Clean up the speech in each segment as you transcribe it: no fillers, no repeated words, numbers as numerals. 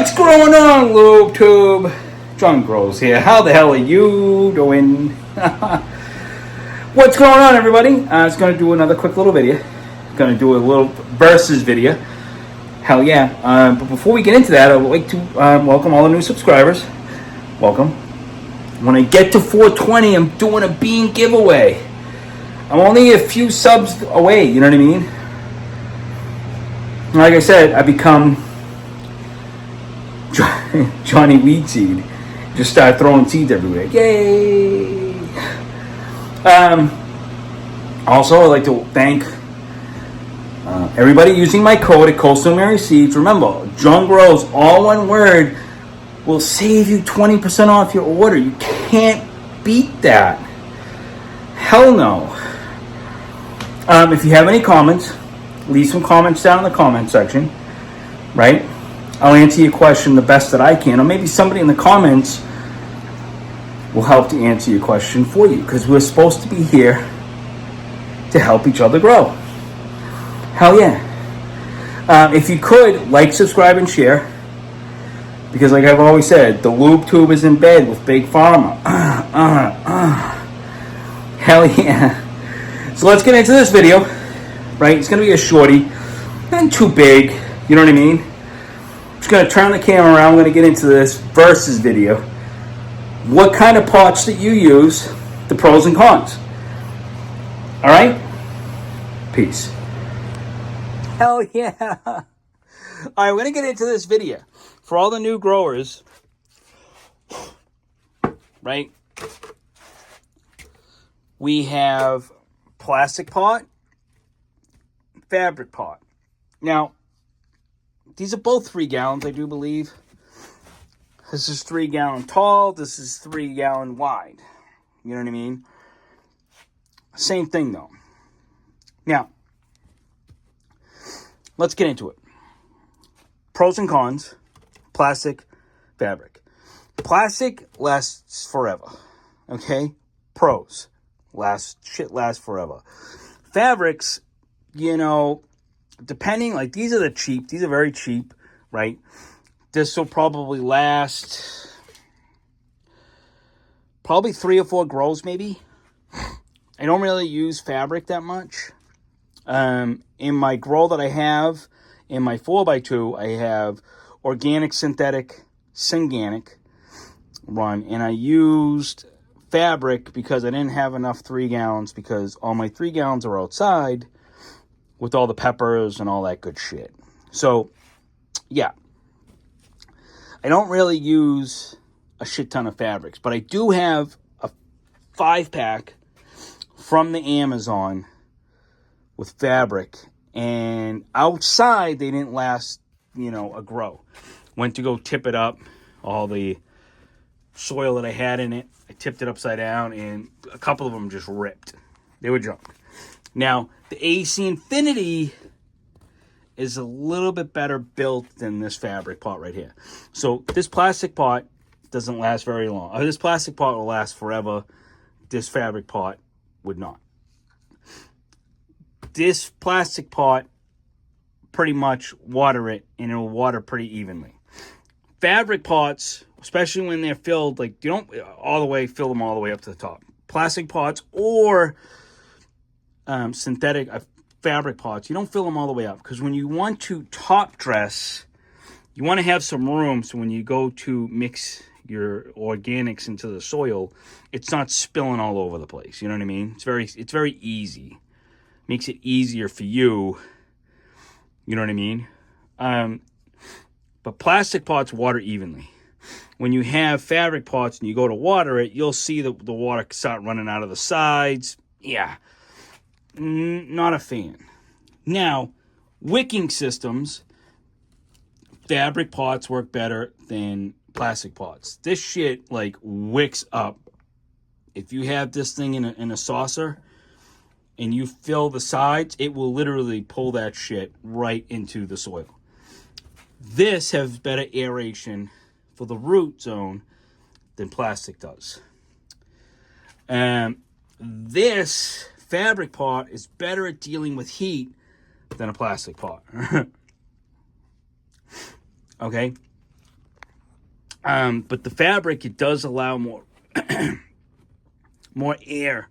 What's going on, LubeTube? John Grows here. How the hell are you doing? What's going on, everybody? I was going to do another quick little video. Going to do a little versus video. Hell yeah. But before we get into that, I would like to welcome all the new subscribers. Welcome. When I get to 420, I'm doing a bean giveaway. I'm only a few subs away, you know what I mean? Like I said, I become Johnny Weedseed. Just start throwing seeds everywhere. Yay! Also, I'd like to thank everybody using my code at Coastal Mary Seeds. Remember, John Grows, all one word, will save you 20% off your order. You can't beat that. Hell no. If you have any comments, leave some comments down in the comment section, right? I'll answer your question the best that I can, or maybe somebody in the comments will help to answer your question for you, because we're supposed to be here to help each other grow. Hell yeah. If you could, like, subscribe, and share, because like I've always said, the LubeTube is in bed with Big Pharma. Hell yeah. So let's get into this video, right? It's going to be a shorty, not too big, you know what I mean? I'm just going to turn the camera around. I'm going to get into this versus video. What kind of pots that you use, the pros and cons. All right? Peace. Hell yeah. All right, we're going to get into this video. For all the new growers, right? We have plastic pot, fabric pot. Now, these are both 3 gallons, I do believe. This is 3 gallon tall. This is 3 gallon wide. You know what I mean? Same thing, though. Now, let's get into it. Pros and cons. Plastic, fabric. Plastic lasts forever. Okay? Pros. Shit lasts forever. Fabrics, you know, depending, like, these are very cheap, right? This will probably last probably 3 or 4 grows, maybe. I don't really use fabric that much. In my grow that I have, in my 4x2, I have organic, synthetic, synganic run, and I used fabric because I didn't have enough 3 gallons, because all my 3 gallons are outside with all the peppers and all that good shit. So, yeah. I don't really use a shit ton of fabrics, but I do have a 5-pack from the Amazon with fabric, and outside they didn't last, you know, a grow. Went to go tip it up, all the soil that I had in it, I tipped it upside down, and a couple of them just ripped. They were junk. Now, the AC Infinity is a little bit better built than this fabric pot right here. So this plastic pot doesn't last very long. This plastic pot will last forever. This fabric pot would not. This plastic pot, pretty much water it, and it will water pretty evenly. Fabric pots, especially when they're filled, like, you don't fill them all the way up to the top. Plastic pots or synthetic fabric pots, you don't fill them all the way up, because when you want to top dress, you want to have some room, so when you go to mix your organics into the soil, it's not spilling all over the place. You know what I mean? It's very easy. Makes it easier for you. You know what I mean? But plastic pots water evenly. When you have fabric pots and you go to water it, you'll see the water start running out of the sides. Yeah. Not a fan. Now, wicking systems, fabric pots work better than plastic pots. This shit, like, wicks up. If you have this thing in a saucer and you fill the sides, it will literally pull that shit right into the soil. This has better aeration for the root zone than plastic does. This fabric pot is better at dealing with heat than a plastic pot. Okay? But the fabric, it does allow more more air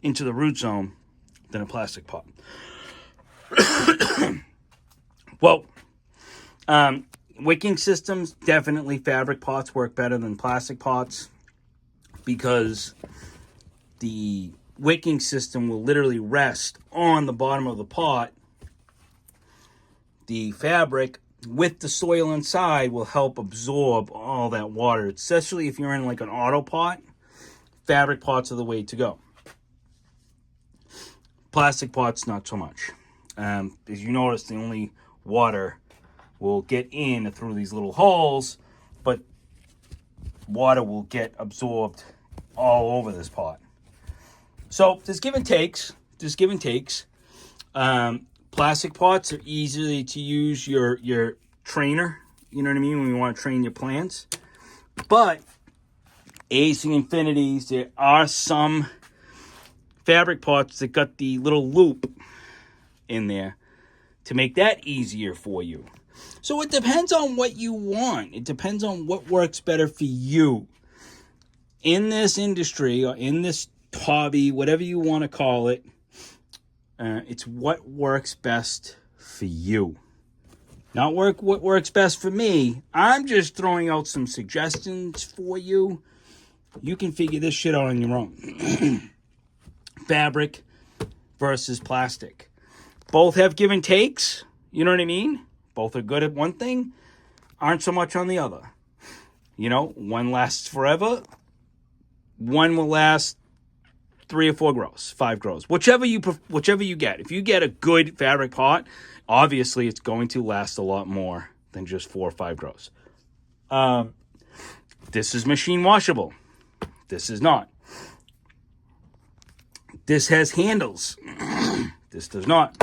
into the root zone than a plastic pot. Well, wicking systems, definitely fabric pots work better than plastic pots because the wicking system will literally rest on the bottom of the pot. The fabric with the soil inside will help absorb all that water, especially if you're in like an auto pot. Fabric pots are the way to go. Plastic pots, not so much. As you notice, the only water will get in through these little holes, but water will get absorbed all over this pot. So there's give and takes. Plastic pots are easy to use your trainer, you know what I mean, when you want to train your plants. But Ace and Infinities, there are some fabric pots that got the little loop in there to make that easier for you. So it depends on what you want. It depends on what works better for you. In this industry or in this hobby, whatever you want to call it, it's what works best for you. Not what works best for me. I'm just throwing out some suggestions for you. You can figure this shit out on your own. Fabric versus plastic. Both have give and takes. You know what I mean? Both are good at one thing, aren't so much on the other. You know, one lasts forever. One will last 3 or 4 grows, 5 grows, whichever you get. If you get a good fabric pot, obviously it's going to last a lot more than just 4 or 5 grows. This is machine washable. This is not. This has handles. This does not.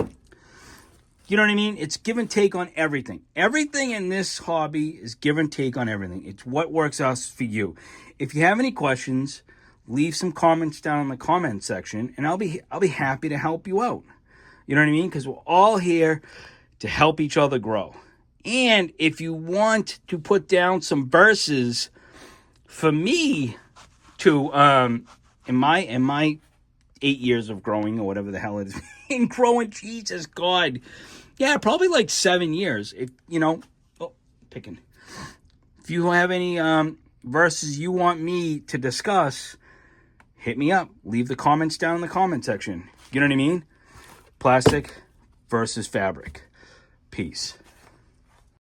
You know what I mean? It's give and take on everything. Everything in this hobby is give and take on everything. It's what works out for you. If you have any questions, leave some comments down in the comment section, and I'll be happy to help you out. You know what I mean? Because we're all here to help each other grow. And if you want to put down some verses for me to in my 8 years of growing, or whatever the hell it is, in growing, Jesus God, yeah, probably like 7 years. If you know, if you have any verses you want me to discuss, hit me up. Leave the comments down in the comment section. You know what I mean? Plastic versus fabric. Peace.